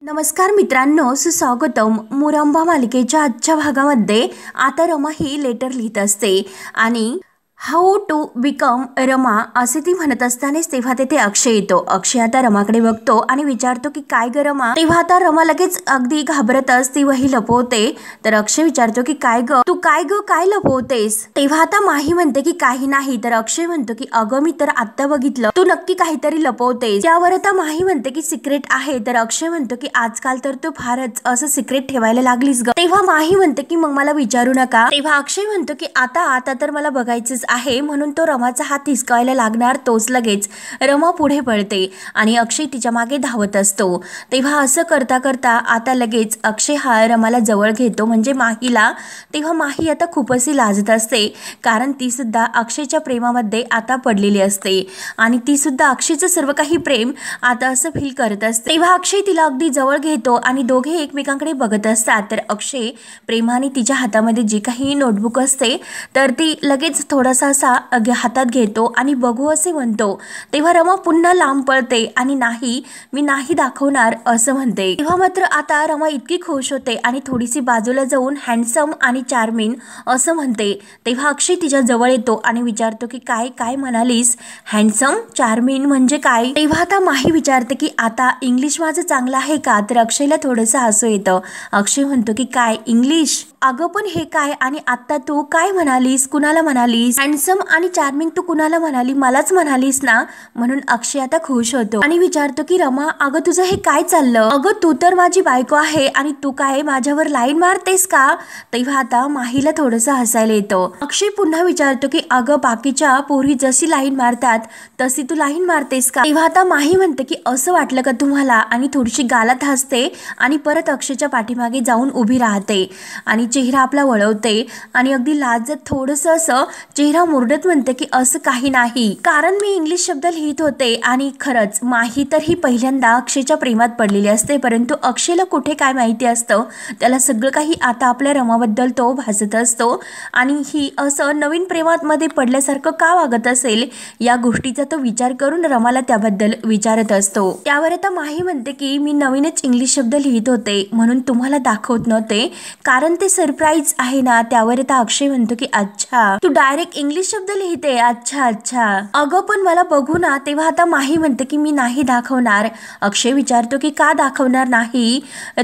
नमस्कार मित्रांनो, सुस्वागतम. मुरंबा मालिकेच्या आजच्या भागामध्ये आता रमा ही लेटर लिहित असते आणि हाऊ टू बिकम रमा असे ती म्हणत असतानाच तेव्हा तेथे अक्षय येतो. अक्षय आता रमाकडे बघतो आणि विचारतो की काय ग रमा. तेव्हा आता रमा लगेच अगदी घाबरतच ती वही लपवते. तर अक्षय विचारतो की काय ग तू काय लपवतेस. तेव्हा आता माही म्हणते की काही नाही. तर अक्षय म्हणतो की अगं मी तर आत्ता बघितलं तू नक्की काहीतरी लपवतेस. त्यावर आता माही म्हणते की सिक्रेट आहे. तर अक्षय म्हणतो की आजकाल तर तू फारच असं सिक्रेट ठेवायला लागलीस ग. तेव्हा माही म्हणते की मग मला विचारू नका. तेव्हा अक्षय म्हणतो की आता तर मला बघायचंच आहे म्हणून तो रमाचा हात हिसकावायला लागणार. तोच लगेच रमा पुढे पळते आणि अक्षय तिच्या मागे धावत असतो. तेव्हा असं करता करता आता लगेच अक्षय हा रमाला जवळ घेतो म्हणजे माहीला. तेव्हा माही आता खूप अशी लाजत असते कारण ती सुद्धा अक्षयच्या प्रेमामध्ये आता पडलेली असते आणि ती सुद्धा अक्षयचं सर्व काही प्रेम आता असं फील करत असते. तेव्हा अक्षय तिला अगदी जवळ घेतो आणि दोघे एकमेकांकडे बघत असतात. तर अक्षय प्रेमाने तिच्या हातामध्ये जी काही नोटबुक असते तर ती लगेच थोडासा असा हातात घेतो आणि बघू असे म्हणतो. तेव्हा रमा पुन्हा लांब पळते आणि नाही मी नाही दाखवणार असं म्हणते. तेव्हा मात्र आता रमा इतकी खुश होते आणि थोडीशी बाजूला जाऊन हँडसम आणि चार्मिंग असं म्हणते. तेव्हा अक्षय तिच्या जवळ येतो आणि विचारतो की काय म्हणालीस. हँडसम चार्मिंग म्हणजे काय. तेव्हा आता माही विचारते की आता इंग्लिश माझं चांगलं आहे का. तर अक्षयला थोडंसं हसू येतं. अक्षय म्हणतो की काय इंग्लिश. अगं पण हे काय आणि आता तू काय म्हणालीस. कुणाला म्हणालीस. हँडसम आणि चार्मिंग तू कुणाला म्हणाली. मलाच म्हणालीस ना. म्हणून अक्षय आता खुश होतो आणि विचारतो की रमा अगं तुझं हे काय चाललं. अगं तू तर माझी बायको आहे आणि तू काय माझ्यावर लाईन मारतेस का. तेव्हा आता माहीला थोडंसं हसायला येतं. अक्षय पुन्हा विचारतो की अगं बाकीच्या पोरी जशी लाईन मारतात तशी तू लाईन मारतेस का. तेव्हा आता माही म्हणते की असं वाटलं का तुम्हाला आणि थोडीशी गालात हसते आणि परत अक्षयच्या पाठीमागे जाऊन उभी राहते आणि चेहरा आपला वळवते आणि अगदी लाजत थोडंसं असं चेहरा मुरडत म्हणते की असं काही नाही कारण मी इंग्लिश शब्द लिहित होते. आणि खरंच माही तर ही पहिल्यांदा अक्षयच्या प्रेमात पडलेली असते परंतु अक्षयला कुठे काय माहिती असतं. त्याला सगळं काही आता आपल्या रमाबद्दल तो भासत असतो आणि ही असं नवीन प्रेमात मध्ये पडल्यासारखं का वागत असेल या गोष्टीचा तो विचार करून रमाला त्याबद्दल विचारत असतो. त्यावर आता माही म्हणते की मी नवीनच इंग्लिश शब्द लिहित होते म्हणून तुम्हाला दाखवत नव्हते कारण ते सरप्राईज आहे ना. त्यावर आता अक्षय म्हणतो की अच्छा तू डायरेक्ट इंग्लिश शब्द लिहिते. अच्छा अगं पण मला बघू ना. तेव्हा आता माही म्हणते की मी नाही दाखवणार. अक्षय विचारतो की का दाखवणार नाही.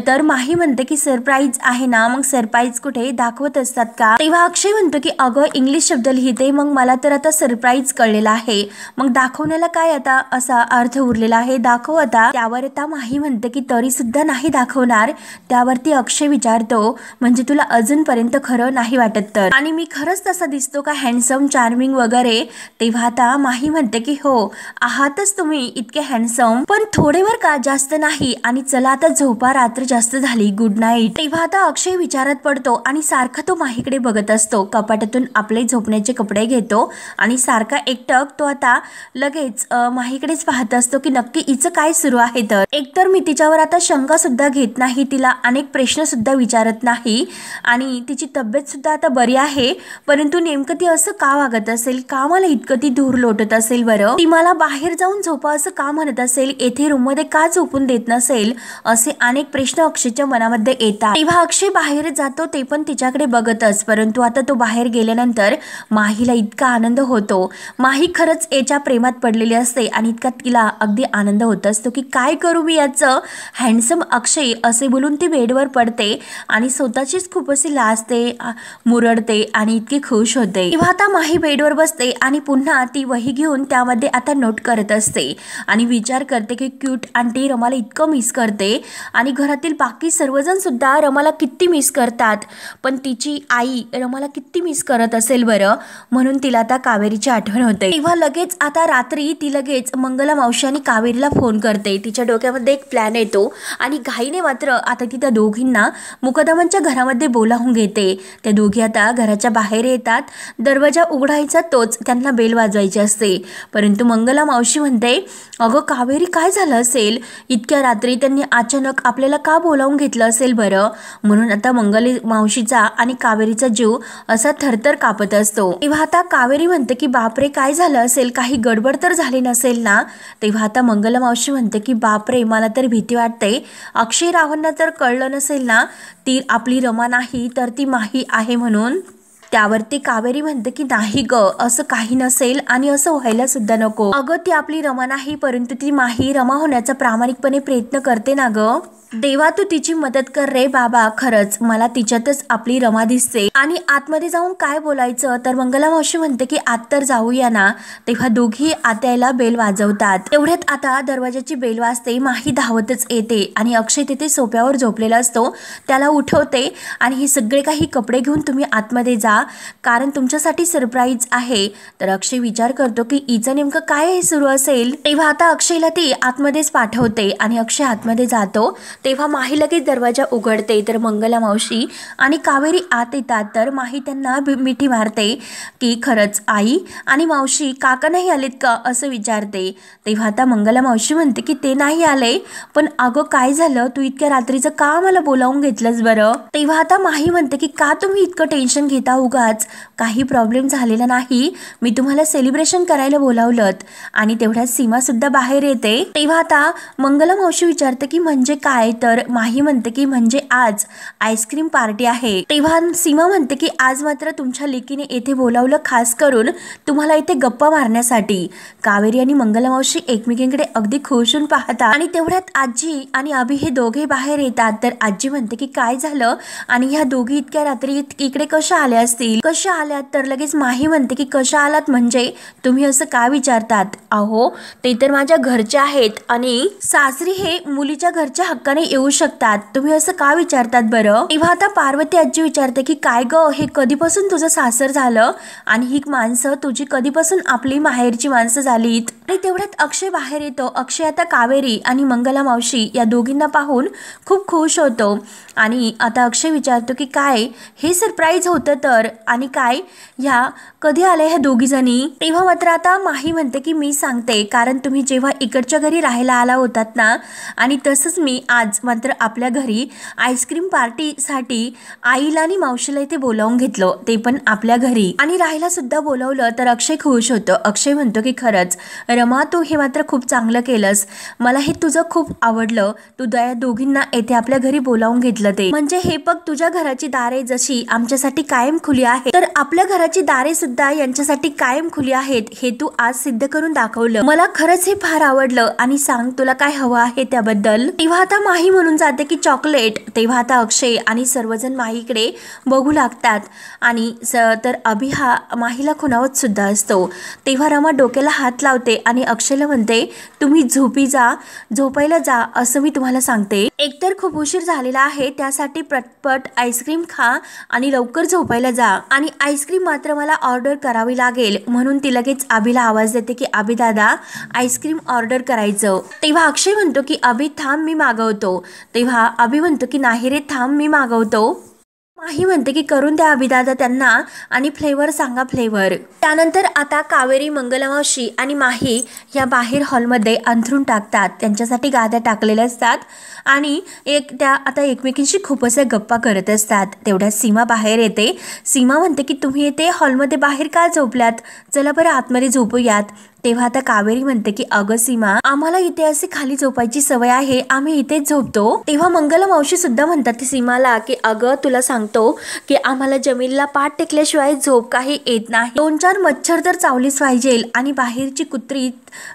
तर माही म्हणते की सरप्राईज आहे ना. मग सरप्राईज कुठे दाखवत असतात का. तेव्हा अक्षय म्हणतो की अगं इंग्लिश शब्द लिहिते मग मला तर आता सरप्राईज कळलेला आहे मग दाखवण्याला काय आता असा अर्थ उरलेला आहे. दाखव आता. त्यावर आता माही म्हणते की तरी सुद्धा नाही दाखवणार. त्यावरती अक्षय विचारतो म्हणजे तुला अजूनपर्यंत खरं नाही वाटत तर आणि मी खरंच तसा दिसतो का हँडसम चार्मिंग वगैरे. तेव्हा आता माही म्हणते की हो आहातच तुम्ही इतके हँडसम पण थोडेवर का जास्त नाही आणि चला आता झोपा रात्र जास्त झाली गुड नाईट. तेव्हा आता अक्षय विचारात पडतो आणि सारखा तो माहीकडे बघत असतो. कपाटातून आपले झोपण्याचे कपडे घेतो आणि सारखा एकटक तो आता लगेच माहीकडेच पाहत असतो की नक्की हिचं काय सुरू आहे. तर एकतर मी तिच्यावर आता शंका सुद्धा घेत नाही. तिला अनेक प्रश्न सुद्धा विचारत नाही आणि तिची तब्येत सुद्धा आता बरी आहे परंतु नेमकं ती असं का वागत असेल. का मला इतकं ती दूर लोटत असेल बरं. ती मला बाहेर जाऊन झोपा असं का म्हणत असेल. येथे रूम मध्ये का झोपून देत नसेल. असे अनेक प्रश्न अक्षयच्या मनामध्ये येतात. तेव्हा अक्षय बाहेर जातो ते पण तिच्याकडे बघतच परंतु आता तो बाहेर गेल्यानंतर माहीला इतका आनंद होतो. माही खरंच याच्या प्रेमात पडलेली असते आणि इतका तिला अगदी आनंद होत असतो की काय करू मी याचं. हँडसम अक्षय असे बोलून ती बेडवर पडते आणि स्वतःचीच खूप अशी लाजते मुरडते आणि इतकी खुश होते. तेव्हा आता माही बेडवर बसते आणि पुन्हा ती वही घेऊन त्यामध्ये आता नोट करत असते आणि विचार करते की क्यूट आंटी रमाला इतकं मिस करते आणि घरातील बाकी सर्वजण सुद्धा रमाला किती मिस करतात पण तिची आई रमाला किती मिस करत असेल बरं. म्हणून तिला आता कावेरीची आठवण होते. तेव्हा लगेच आता रात्री ती लगेच मंगला मावशी आणि कावेरीला फोन करते. तिच्या डोक्यामध्ये एक प्लॅन येतो आणि घाईने मात्र आता ती त्या दोघींना मुकदमांच्या घरामध्ये बोलावून घेते. त्या दोघी आता घराच्या बाहेर येतात. दरवाजा उघडायचा तोच त्यांना बेल वाजवायची असते. परंतु मंगला मावशी म्हणते, अगं कावेरी, काय झालं असेल? इतक्या रात्री त्यांनी अचानक आपल्याला का बोलावून घेतलं असेल बरं? म्हणून आता मंगली मावशीचा आणि कावेरीचा जीव असा थरथर कापत असतो. तेव्हा आता कावेरी म्हणते की बापरे, काय झालं असेल? काही गडबड तर झाली नसेल ना? तेव्हा आता मंगला मावशी म्हणते की बापरे, मला तर भीती वाटते. अक्षय रावांना तर कळलं नसेल ना ती आपली रमा नाही तर ती माही आहे म्हणून? त्यावरती कावेरी म्हणते की नाही ग, असं काही नसेल आणि असं व्हायला सुद्धा नको. अगं ती आपली रमा नाही, परंतु ती माही रमा होण्याचा प्रामाणिकपणे प्रयत्न करते ना ग. देवा, तू तिची मदत कर रे बाबा. खरंच मला तिच्यातच आपली रमा दिसते. आणि आतमध्ये जाऊन काय बोलायचं? तर मंगला मावशी म्हणते की आत तर जाऊया ना. तेव्हा दोघी आत्याला बेल वाजवतात. तेवढ्यात आता दरवाजाची बेल वाजते. माही धावतच येते आणि अक्षय तिथे सोफ्यावर झोपलेला असतो. त्याला उठवते आणि हे सगळे काही कपडे घेऊन तुम्ही आतमध्ये जा, कारण तुमच्यासाठी सरप्राईज आहे. तर अक्षय विचार करतो की हिचं नेमकं काय सुरू असेल. तेव्हा आता अक्षयला ती आतमध्येच पाठवते आणि अक्षय आतमध्ये जातो. तेव्हा माही लगेच दरवाजा उघडते. तर मंगला मावशी आणि कावेरी आत येतात. तर माही त्यांना मिठी मारते की खरंच आई आणि मावशी, काका नाही आलेत का असं विचारते. तेव्हा आता मंगला मावशी म्हणते की ते नाही आले, पण अगं काय झालं? तू इतक्या रात्रीचं का मला बोलावून घेतलंस बरं? तेव्हा आता माही म्हणते की का तुम्ही इतकं टेन्शन घेता? उगाच काही प्रॉब्लेम झालेला नाही, मी तुम्हाला सेलिब्रेशन करायला बोलावलं. आणि तेवढ्यात सीमा सुद्धा बाहेर येते. तेव्हा आता मंगला मावशी विचारते की म्हणजे काय? तर माही म्हणते की म्हणजे आज आईस्क्रीम पार्टी आहे. तेव्हा सीमा म्हणते की आज मात्र तुमच्या लेकीने येथे बोलावलं खास करून तुम्हाला इथे गप्पा मारण्यासाठी. कावेरी आणि मंगला मावशी एकमेकींकडे अगदी खुश होऊन पाहतात. आणि तेवढ्यात आजी आणि अभि हे दोघे बाहेर येतात. तर आजी म्हणते की काय झालं आणि ह्या दोघी इतक्या रात्री इकडे कशा आल्या असतील? कशा आल्यात? तर लगेच माही म्हणते की कशा आलात म्हणजे? तुम्ही असं का विचारतात? अहो, ते तर माझ्या घरचे आहेत आणि सासरी हे मुलीच्या घरच्या हक्काने येऊ शकतात. तुम्ही असं का विचारतात बरं? तेव्हा आता पार्वती आजी विचारते की काय ग, हे कधीपासून तुझं सासर झालं आणि ही माणसं तुझी कधीपासून आपली माहेरची माणसं झालीत? आणि तेवढ्यात अक्षय बाहेर येतो. अक्षय आता कावेरी आणि मंगला मावशी या दोघींना पाहून खूप खुश होतो. आणि आता अक्षय विचारतो की काय हे सरप्राईज होतं तर? आणि काय ह्या कधी आल्या ह्या दोघी जणी? तेव्हा मात्र आता माही म्हणते की मी सांगते, कारण तुम्ही जेव्हा इकडच्या घरी राहायला आला होतात ना, आणि तसंच मी आज मात्र आपल्या घरी आईस्क्रीम पार्टीसाठी आईला आणि मावशीला इथे बोलावून घेतलं, ते पण आपल्या घरी, आणि राहायला सुद्धा बोलावलं. तर अक्षय खुश होतो. अक्षय म्हणतो की खरंच रमा, तू हे मात्र खूप चांगलं केलंस. मला हे तुझं खूप आवडलं. तू या दोघींना येथे आपल्या घरी बोलावून घेतलं ते. म्हणजे हे बघ, तुझ्या घराची दारे जशी आमच्यासाठी कायम खुली आहे, तर आपल्या घराची दारे सुद्धा यांच्यासाठी कायम खुली आहेत. हे तू आज सिद्ध करून दाखवलं. मला खरंच हे फार आवडलं. आणि सांग, तुला काय हवं आहे त्याबद्दल? तेव्हा आता माही म्हणून जाते की चॉकलेट. तेव्हा आता अक्षय आणि सर्वजण माहीकडे बघू लागतात. आणि तर अभि हा माहीला खुणावत सुद्धा असतो. तेव्हा रमा डोक्याला हात लावते आणि अक्षयला म्हणते, तुम्ही झोपायला जा असं मी तुम्हाला सांगते. एकतर खूप उशीर झालेला आहे, त्यासाठी पटपट आईस्क्रीम खा आणि लवकर झोपायला जा. आणि आईस्क्रीम मात्र मला ऑर्डर करावी लागेल. म्हणून ती लगेच अभिला आवाज देते की अभि दादा, आईस्क्रीम ऑर्डर करायचं. तेव्हा अक्षय म्हणतो की अभि थांब, मी मागवतो. तेव्हा अभि म्हणतो की नाही रे, थांब, मी मागवतो. माही म्हणते की करून द्या अभिदादा त्यांना, आणि फ्लेवर सांगा, फ्लेवर. त्यानंतर आता कावेरी, मंगला मावशी आणि माही या बाहेर हॉलमध्ये अंथरून टाकतात. त्यांच्यासाठी गाद्या टाकलेल्या असतात आणि त्या आता एकमेकींशी खूप अशा गप्पा करत असतात. तेवढ्यात सीमा बाहेर येते. सीमा म्हणते की तुम्ही येते हॉलमध्ये बाहेर का झोपल्यात? चला बरं आतमध्ये झोपूयात. तेव्हा आता कावेरी म्हणते की अगं सीमा, आम्हाला इथे असे खाली झोपायची सवय आहे, आम्ही इथेच झोपतो. तेव्हा मंगला मावशी सुद्धा म्हणतात सीमाला की अगं तुला सांगतो की आम्हाला जमीनला पाठ टेकल्याशिवाय झोप काही येत नाही. 2-4 मच्छर तर चावलीच पाहिजे आणि बाहेरची कुत्री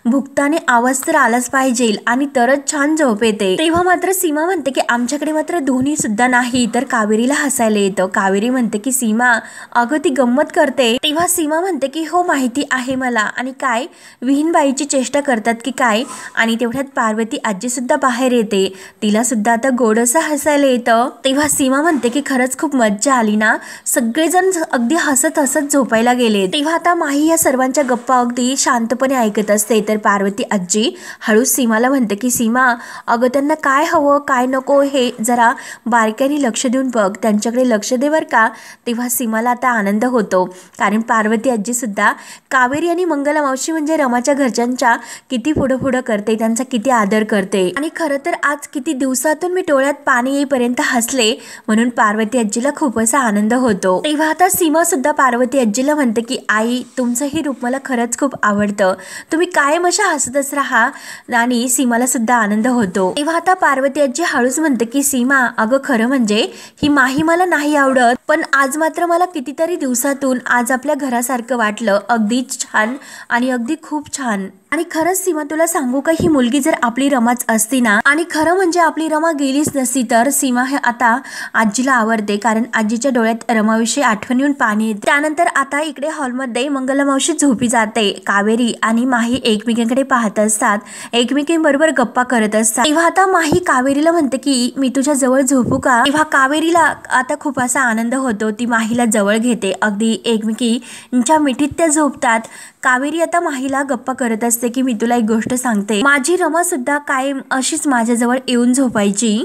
भुकताने आवाज तर आलाच पाहिजे आणि तरच छान झोप येते. तेव्हा मात्र सीमा म्हणते की आमच्याकडे मात्र दोन्ही सुद्धा नाही. तर कावेरीला हसायला येतं. कावेरी म्हणते की सीमा, अगं ती गंमत करते. तेव्हा सीमा म्हणते की हो माहिती आहे मला. आणि काय विहीनबाईची चेष्टा करतात की काय? आणि तेवढ्यात पार्वती आजी सुद्धा बाहेर येते. तिला सुद्धा आता गोडसं हसायला येतं. तेव्हा सीमा म्हणते की खरंच खूप मज्जा आली ना, सगळेजण अगदी हसत हसत झोपायला गेले. तेव्हा आता माही या सर्वांच्या गप्पा अगदी शांतपणे ऐकत असते. असते तर पार्वती आजी हळूच सीमाला म्हणते की सीमा, अगं त्यांना काय हवं काय नको हे जरा बारकाईने लक्ष देऊन बघ, त्यांच्याकडे लक्ष दे बरं का. तेव्हा सीमाला आता आनंद होतो, कारण पार्वती आजी सुद्धा कावेरी आणि मंगला मावशी म्हणजे रमाच्या घरच्यांच्या किती पुढं करते, त्यांचा किती आदर करते. आणि खरं तर आज किती दिवसातून मी डोळ्यात पाणी येईपर्यंत हसले, म्हणून पार्वती आजीला खूप असा आनंद होतो. तेव्हा आता सीमा सुद्धा पार्वती आजीला म्हणते की आई, तुमचं हे रूप मला खरंच खूप आवडतं, तुम्ही कायम अशा हसतच राहा. आणि सीमाला सुद्धा आनंद होतो. तेव्हा आता पार्वती आजी हळूच म्हणते की सीमा, अगं खरं म्हणजे ही माही मला नाही आवडत, पण आज मात्र मला कितीतरी दिवसातून आज आपल्या घरासारखं वाटलं, अगदी छान आणि अगदी खूप छान. आणि खरंच सीमा, तुला सांगू का, ही मुलगी जर आपली रमाच असती ना, आणि खरं म्हणजे आपली रमा गेलीच नसती तर सीमा हे आता आजीला आवडते, कारण आजीच्या डोळ्यात रमाविषयी आठवण येऊन पाणी येते. त्यानंतर आता इकडे हॉलमध्ये मंगला मावशी झोपी जाते. कावेरी आणि माही एकमेकांकडे पाहत असतात, एकमेकींबरोबर गप्पा करत असतात. तेव्हा आता माही कावेरीला म्हणते की मी तुझ्या जवळ झोपू का. तेव्हा कावेरीला आता खूप असा आनंद होतो, ती माहीला जवळ घेते, अगदी एकमेकींच्या मिठीत त्या झोपतात. कावेरी आता माहीला गप्पा करत असते की मी तुला एक गोष्ट सांगते, माझी रमा सुद्धा कायम अशीच माझ्याजवळ येऊन झोपायची.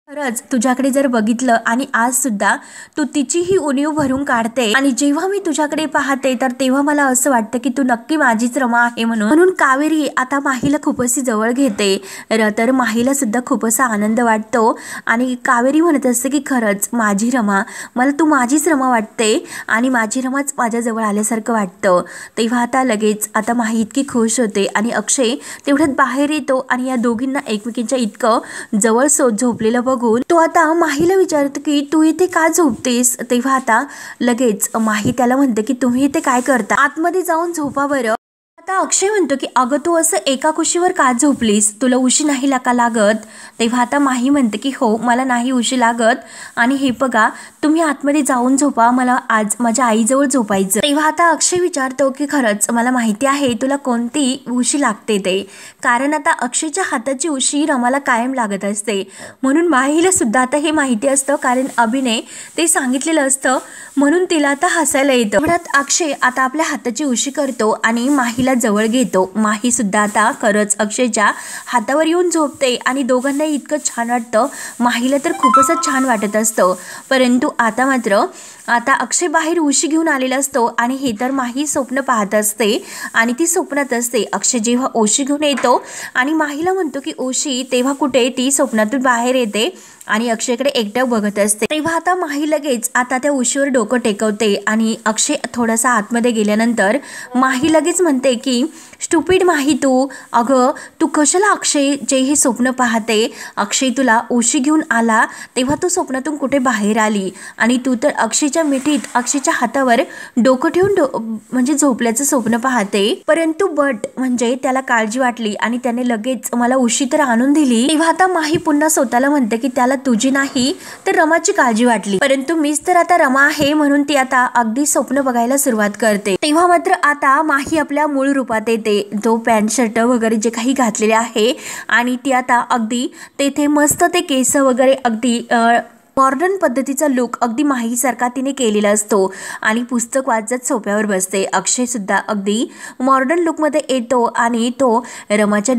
खरंच तुझ्याकडे जर बघितलं आणि आज सुद्धा तू तिचीही उणीव भरून काढते, आणि जेव्हा मी तुझ्याकडे पाहते तर तेव्हा मला असं वाटतं की तू नक्की माझीच रमा आहे म्हणून कावेरी आता माहीला खूप अशी जवळ घेते. तर माहीला सुद्धा खूप असा आनंद वाटतो, आणि कावेरी म्हणत असते की खरंच माझी रमा, मला तू माझीच रमा वाटते आणि माझी रमाच माझ्याजवळ आल्यासारखं वाटतं. तेव्हा आता लगेच आता माही इतकी खुश होते, आणि अक्षय तेवढ्यात बाहेर येतो आणि या दोघींना एकमेकींच्या इतकं जवळ झोपलेलं बघून तो आता माहीला विचारतो की तू इथे का झोपतेस. तेव्हा आता लगेच माही त्याला म्हणते की तुम्ही इथे काय करता, आतमध्ये जाऊन झोपा बरं. आता अक्षय म्हणतो की अगं तू असं एका कुशीवर का झोपलीस, तुला उशी नाही का लागत. तेव्हा आता माही म्हणते की हो, मला नाही उशी लागत, आणि हे बघा तुम्ही आतमध्ये जाऊन झोपा, मला आज माझ्या आईजवळ झोपायचं. तेव्हा आता अक्षय विचारतो की खरंच मला माहिती आहे तुला कोणती उशी लागते ते, कारण आता अक्षयच्या हाताची उशी रमाला कायम लागत असते, म्हणून माहीला सुद्धा आता हे माहिती असतं, कारण अभिने ते सांगितलेलं असतं, म्हणून तिला आता हसायला येतं. म्हणत अक्षय आता आपल्या हाताची उशी करतो आणि माहीला जवळ घेतो. माही सुद्धा आता खरंच अक्षयच्या हातावर येऊन झोपते, आणि दोघांनाही इतकं छान वाटतं. माहीला तर खूपच छान वाटत असतं, परंतु आता मात्र आता अक्षय बाहेर उशी घेऊन आलेला असतो, आणि हे तर माही स्वप्न पाहत असते, आणि ती स्वप्नात असते. अक्षय जेव्हा उशी घेऊन येतो आणि माहीला म्हणतो की उशी, तेव्हा कुठे ती स्वप्नातून बाहेर येते आणि अक्षयकडे एकटक बघत असते. तेव्हा आता माही लगेच आता त्या उशीवर डोकं टेकवते, आणि अक्षय थोडासा आतमध्ये गेल्यानंतर माही लगेच म्हणते की स्टुपिड माही तू, अगं तू कशाला अक्षय जे हे स्वप्न पाहते, अक्षय तुला उशी घेऊन आला तेव्हा तू स्वप्नातून कुठे बाहेर आली, आणि तू तर अक्षयच्या मिठीत अक्षयच्या हातावर डोकं ठेवून म्हणजे झोपल्याचं स्वप्न पाहते. परंतु बट म्हणजे त्याला काळजी वाटली आणि त्याने लगेच मला उशी तर आणून दिली. तेव्हा आता माही पुन्हा स्वतःला म्हणते की त्याला तुझी नाही तर रमाची काळजी वाटली, परंतु मीच तर आता रमा आहे, म्हणून ती आता अगदी स्वप्न बघायला सुरुवात करते. तेव्हा मात्र आता माही आपल्या मूळ रूपात येते, तो पॅन्ट शर्ट वगैरे जे काही घातलेले आहे, आणि ती आता अगदी तेथे मस्त ते केस वगैरे अगदी मॉडर्न पद्धतीचा लुक अगदी माहीसारखा तिने केलेला असतो, आणि पुस्तक वाचत सोफ्यावर बसते. अक्षय सुद्धा अगदी मॉडर्न लुकमध्ये येतो, आणि तो रमाच्या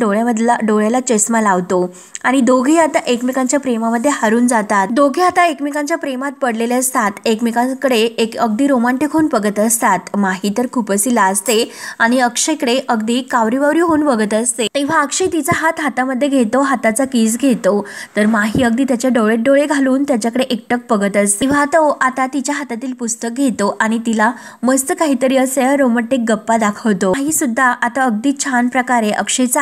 डोळ्याला चष्मा लावतो, आणि दोघे आता एकमेकांच्या प्रेमामध्ये हरून जातात. दोघे आता एकमेकांच्या प्रेमात पडलेले असतात, एकमेकांकडे एक अगदी रोमांटिक होऊन बघत असतात. माही तर खूप अशी लाजते आणि अक्षयकडे अगदी कावरीबावरी होऊन बघत असते. तेव्हा अक्षय तिचा हात हातामध्ये घेतो, हाताचा कीस घेतो, तर माही अगदी त्याच्या डोळ्यात डोळे घालून त्याच्याकडे एकटक बघत असते. तेव्हा तो आता तिच्या हातातील पुस्तक घेतो आणि तिला मस्त काहीतरी असे रोमॅन्टिक गप्पा दाखवतो. माही सुद्धा आता अगदी छान प्रकारे अक्षयचा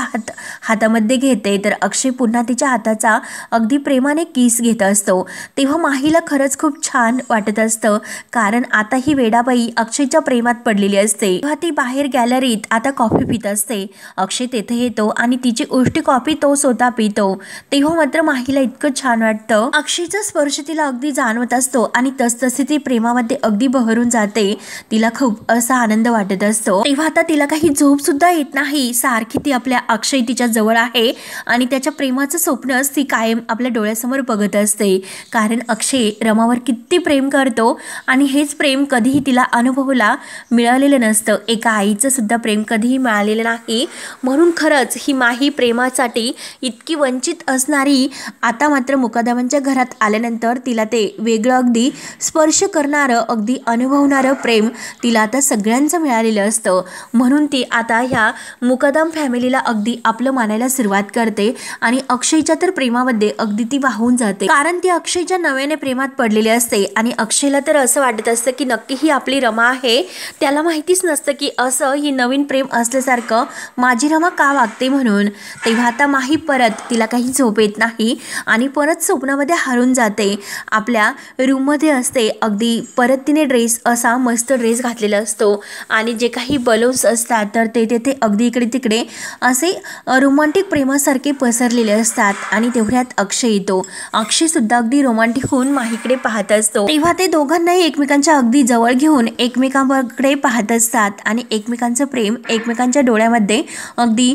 हातामध्ये घेते, तर अक्षय पुन्हा तिच्या हाताचा अगदी प्रेमाने किस घेत असतो. तेव्हा माहीला खरंच खूप छान वाटत असतं, कारण आता ही वेडाबाई अक्षयच्या प्रेमात पडलेली असते. तेव्हा ती बाहेर गॅलरीत आता कॉफी पित असते. अक्षय तेथे येतो आणि तिची उष्टी कॉफी तो स्वतः पितो. तेव्हा मात्र माहीला इतकं छान वाटतं. अक्षयचा स्पर्श स्पर्श तिला अगदी जाणवत असतो आणि तसतसे ती प्रेमामध्ये अगदी बहरून जाते. तिला खूप असा आनंद वाटत असतो. तेव्हा आता तिला काही झोप सुद्धा येत नाही. सारखी ती आपल्या अक्षय तिच्या जवळ आहे आणि त्याच्या प्रेमाचं स्वप्नच ती कायम आपल्या डोळ्यासमोर बघत असते. कारण अक्षय रमावर किती प्रेम करतो आणि हेच प्रेम कधीही तिला अनुभवला मिळालेलं नसतं. एका आईचं सुद्धा प्रेम कधीही मिळालेलं नाही. म्हणून खरंच ही माही प्रेमासाठी इतकी वंचित असणारी आता मात्र मुकादमांच्या घरात आल्यानंतर तिला ते वेगळं अगदी स्पर्श करणारं अगदी अनुभवणारं प्रेम तिला आता सगळ्यांचं मिळालेलं असतं. म्हणून ती आता ह्या मुकादम फॅमिलीला अगदी आपलं मानायला सुरुवात करते आणि अक्षयच्या तर प्रेमामध्ये अगदी ती वाहून जाते. कारण ती अक्षयच्या नव्याने प्रेमात पडलेली असते आणि अक्षयला तर असं वाटत असतं की नक्की ही आपली रमा आहे. त्याला माहितीच नसतं की असं ही नवीन प्रेम असल्यासारखं माझी रमा का वागते म्हणून. तेव्हा आता माही परत तिला काही झोप येत नाही आणि परत स्वप्नामध्ये हरून जाते. आपल्या रूममध्ये असते. अगदी परत तिने ड्रेस असा मस्त ड्रेस घातलेला असतो आणि जे काही बलून्स असतात तर ते तेथे अगदी इकडे तिकडे असे रोमांटिक प्रेमासारखे पसरलेले असतात. आणि तेवढ्यात अक्षय येतो. अक्षय सुद्धा अगदी रोमांटिक होऊन माहीकडे पाहत असतो. तेव्हा ते दोघांनाही एकमेकांच्या अगदी जवळ घेऊन एकमेकांकडे पाहत असतात आणि एकमेकांचं प्रेम एकमेकांच्या डोळ्यामध्ये अगदी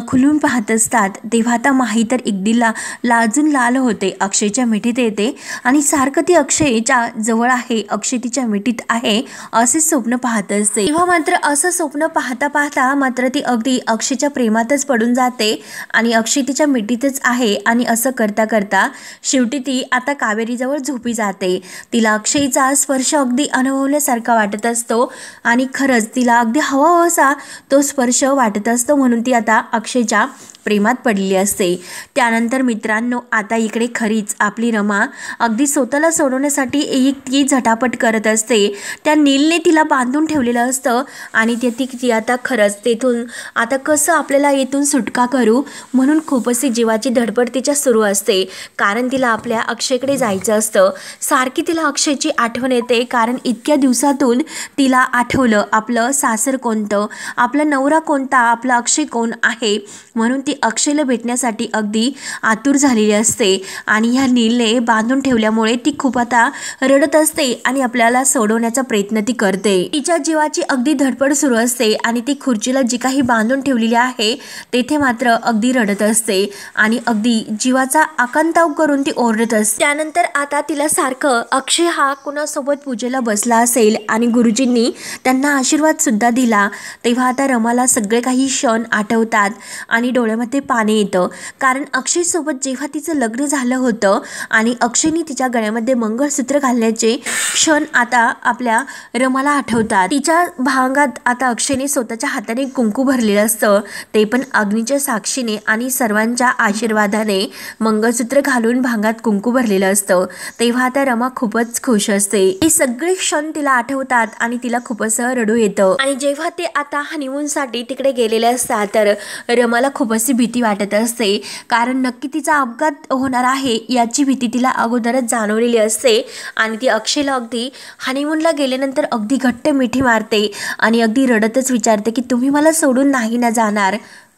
खुलून पाहत असतात. तेव्हा आता माही तर अगदी लाजून लाल होते. अक्षयच्या मिठीत येते आणि सारखं ती अक्षयच्या जवळ आहे, अक्षय तिच्या मिठीत आहे असे स्वप्न पाहत असते. तेव्हा मात्र असं स्वप्न पाहता पाहता मात्र ती अगदी अक्षयच्या प्रेमातच पडून जाते आणि अक्षय तिच्या मिठीतच आहे. आणि असं करता करता शेवटी ती आता कावेरीजवळ झोपी जाते. तिला अक्षयचा स्पर्श अगदी अनुभवल्यासारखा वाटत असतो आणि खरंच तिला अगदी हवा असा तो स्पर्श वाटत असतो. म्हणून ती आता अक्षयच्या प्रेमात पडलेली असते. त्यानंतर मित्रांनो आता इकडे खरीच आपली रमा अगदी स्वतःला सोडवण्यासाठी ती झटापट करत असते. त्या नीलने तिला बांधून ठेवलेलं असतं आणि ती आता खरंच तेथून आता कसं आपल्याला येथून सुटका करू म्हणून खूप अशी जीवाची धडपड तिच्या सुरू असते. कारण तिला आपल्या अक्षयकडे जायचं असतं. सारखी तिला अक्षयची आठवण येते. कारण इतक्या दिवसातून तिला आठवलं आपलं सासर कोणतं, आपला नवरा कोणता, आपला अक्षय कोण आहे. म्हणून ती अक्षयला भेटण्यासाठी अगदी आतुर झालेली असते आणि ह्या नीलने बांधून ठेवल्यामुळे ती खूप आता रडत असते आणि आपल्याला सोडवण्याचा प्रयत्न ती करते. तिच्या जीवाची अगदी धडपड सुरू असते आणि ती खुर्चीला जी काही बांधून ठेवलेली आहे तेथे मात्र अगदी रडत असते आणि अगदी जीवाचा आकांताव करून ती ओरडत असते. त्यानंतर आता तिला सारखं अक्षय हा कुणासोबत पूजेला बसला असेल आणि गुरुजींनी त्यांना आशीर्वाद सुद्धा दिला. तेव्हा आता रमाला सगळे काही क्षण आठवतात आणि डोळ्यामध्ये पाणी येतं. कारण अक्षयसोबत जेव्हा तिचं लग्न झालं होतं आणि अक्षयने तिच्या गळ्यामध्ये मंगळसूत्र घालण्याचे क्षण आता आपल्या रमाला आठवतात. तिच्या भांगात आता अक्षयने स्वतःच्या हाताने कुंकू भरलेलं असतं, ते पण अग्नीच्या साक्षीने आणि सर्वांच्या आशीर्वादाने मंगळसूत्र घालून भांगात कुंकू भरलेलं असतं. तेव्हा आता रमा खूपच खुश असते. हे सगळे क्षण तिला आठवतात आणि तिला खूप असं रडू येतं. आणि जेव्हा ते आता हनीमूनसाठी तिकडे गेलेले असतात तर रमाला खूप अशी भीती वाटत असते. कारण नक्की तिचा अपघात होणार आहे याची भीती तिला अगोदरच जाणवलेली असते आणि ती अक्षयला अगदी हनीमूनला गेल्यानंतर अगदी घट्ट मिठी मारते आणि अगदी रडतच विचारते की तुम्ही मला सोडून नाही ना जाणार.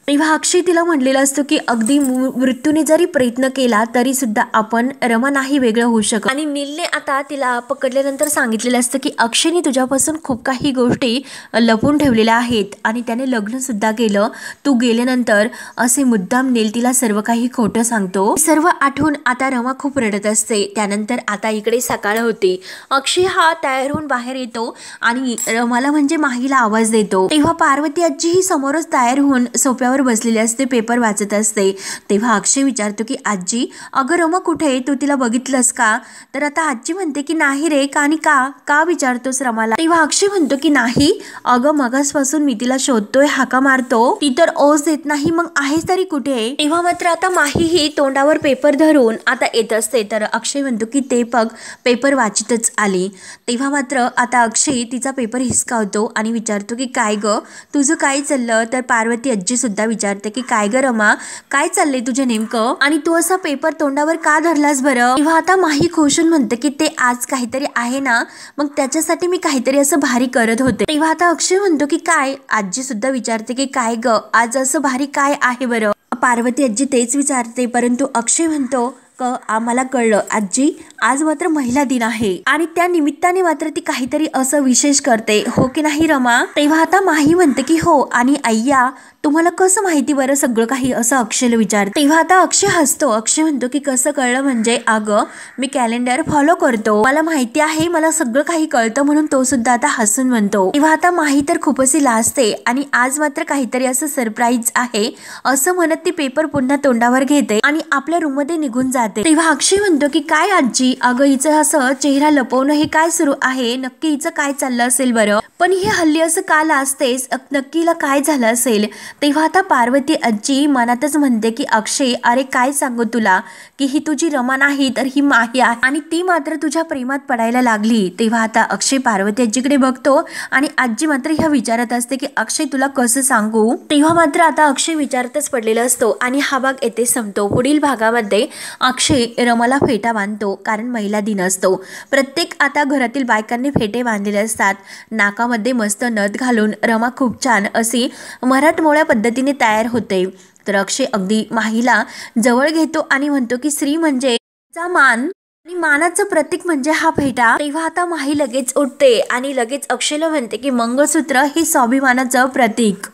तेव्हा अक्षय तिला म्हणलेलं असतं की अगदी मृत्यूने जरी प्रयत्न केला तरी सुद्धा आपण रमा नाही वेगळं होऊ शकत. आणि नीलने आता तिला पकडल्यानंतर सांगितलेलं असतं की अक्षयने तुझ्यापासून खूप काही गोष्टी लपून ठेवलेल्या आहेत आणि त्याने लग्न सुद्धा केलं. तू गेल्यानंतर असे मुद्दाम नील तिला सर्व काही खोटं सांगतो. सर्व आठवून आता रमा खूप रडत असते. त्यानंतर आता इकडे सकाळ होते. अक्षय हा तयार होऊन बाहेर येतो आणि रमाला म्हणजे माहीला आवाज देतो. तेव्हा पार्वती आजी ही समोरच तयार होऊन सोप्यावर बसलेली असते, पेपर वाचत असते. तेव्हा अक्षय विचारतो की आजी अगं रमा कुठे, तू तिला बघितलंस का? तर आता आजी म्हणते की नाही रे. का आणि का विचारतोस रमाला? तेव्हा अक्षय म्हणतो की नाही अगं मगासपासून मी तिला शोधतोय, हाका मारतो, ती तर ओस देत नाही, मग आहेस तरी कुठे? तेव्हा मात्र आता माही ही तोंडावर पेपर धरून आता येत असते. तर अक्षय म्हणतो की ते पग पेपर वाचितच आली. तेव्हा मात्र आता अक्षय तिचा पेपर हिसकावतो आणि विचारतो की काय ग तुझं काय चाललं? तर पार्वती आजी सुद्धा विचारते की काय ग रमा काय चाललंय तुझे नेमकं आणि तू असा पेपर तोंडावर का धरलास बरं? तेव्हा आता माही खोशून म्हणते की ते आज काहीतरी आहे ना, मग त्याच्यासाठी मी काहीतरी असं भारी करत होते. तेव्हा आता अक्षय म्हणतो की काय? आजी सुद्धा विचारते की काय ग आज असं भारी काय आहे बरं? पार्वती आजी तेच विचारते परंतु अक्षय म्हणतो आम्हाला कळलं आजी, आज मात्र महिला दिन आहे आणि त्या निमित्ताने मात्र ती काहीतरी असं विशेष करते, हो की नाही रमा? तेव्हा आता माही म्हणते की हो. आणि अय्या, तुम्हाला कसं माहिती बरं सगळं काही, असं अक्षयला विचारते. तेव्हा आता अक्षय हसतो. अक्षय म्हणतो की कसं कळलं म्हणजे, अगं मी कॅलेंडर फॉलो करतो, मला माहिती आहे, मला सगळं काही कळतं, म्हणून तो सुद्धा आता हसून म्हणतो. तेव्हा आता माही तर खूपच लाजते आणि आज मात्र काहीतरी असं सरप्राईज आहे असं म्हणत ती पेपर पुन्हा तोंडावर घेते आणि आपल्या रूम मध्ये निघून जाते. तेव्हा अक्षय म्हणतो की काय आजी, अगं हिचं असं चेहरा लपवणं हे काय सुरू आहे, नक्की हिचं काय चाललं असेल बरं, पण ही हल्ली असं का लाजतेस, नक्कीला काय झालं असेल? तेव्हा आता पार्वती आजी मनातच म्हणते की अक्षय, अरे काय सांगू तुला की ही तुझी रमा नाही तर ही माही आहे आणि ती मात्र तुझ्या प्रेमात पडायला लागली. तेव्हा आता अक्षय पार्वती आजीकडे बघतो आणि आजी मात्र ह्या विचारत असते की अक्षय तुला कसं सांगू. तेव्हा मात्र आता अक्षय विचारतच पडलेला असतो आणि हा भाग येथे संपतो. पुढील भागामध्ये अक्षय रमाला फेटा बांधतो, कारण महिला दिन असतो. प्रत्येक आता घरातील बायकांनी फेटे बांधलेले असतात. नाकामध्ये मस्त नथ घालून रमा खूप छान अशी मराठमोळ्या पद्धतीने तयार होते. तर अक्षय अगदी माहीला जवळ घेतो आणि म्हणतो की स्त्री म्हणजे चा मान आणि मानाचं प्रतीक म्हणजे हा फेटा. तेव्हा आता माही लगेच उठते आणि लगेच अक्षयला म्हणते की मंगळसूत्र हे स्वाभिमानाचं प्रतीक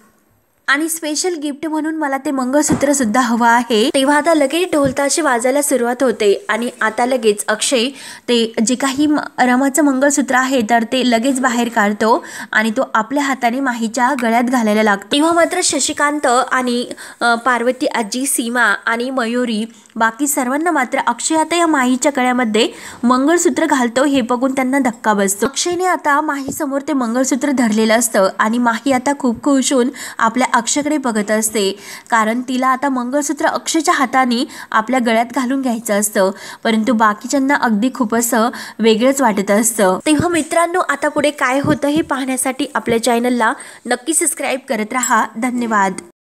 आणि स्पेशल गिफ्ट म्हणून मला ते मंगळसूत्र सुद्धा हवं आहे. तेव्हा आता लगेच ढोलताशी वाजायला सुरुवात होते आणि आता लगेच अक्षय ते जे काही रमाचं मंगळसूत्र आहे तर ते लगेच बाहेर काढतो आणि तो आपल्या हाताने माहीच्या गळ्यात घालायला लागतो. तेव्हा मात्र शशिकांत आणि पार्वती आजी, सीमा आणि मयुरी, बाकी सर्वांना मात्र अक्षय आता या माहीच्या गळ्यामध्ये मंगळसूत्र घालतो हे बघून त्यांना धक्का बसतो. अक्षयने आता माही समोर ते मंगळसूत्र धरलेलं असतं आणि माही आता खूप खुश होऊन आपल्या अक्षयकडे बघत असते, कारण तिला आता मंगळसूत्र अक्षयच्या हाताने आपल्या गळ्यात घालून घ्यायचं असतं, परंतु बाकीच्यांना अगदी खूप असं वेगळंच वाटत असतं. तेव्हा मित्रांनो, आता पुढे काय होतं हे पाहण्यासाठी आपल्या चॅनलला नक्की सबस्क्राईब करत राहा. धन्यवाद.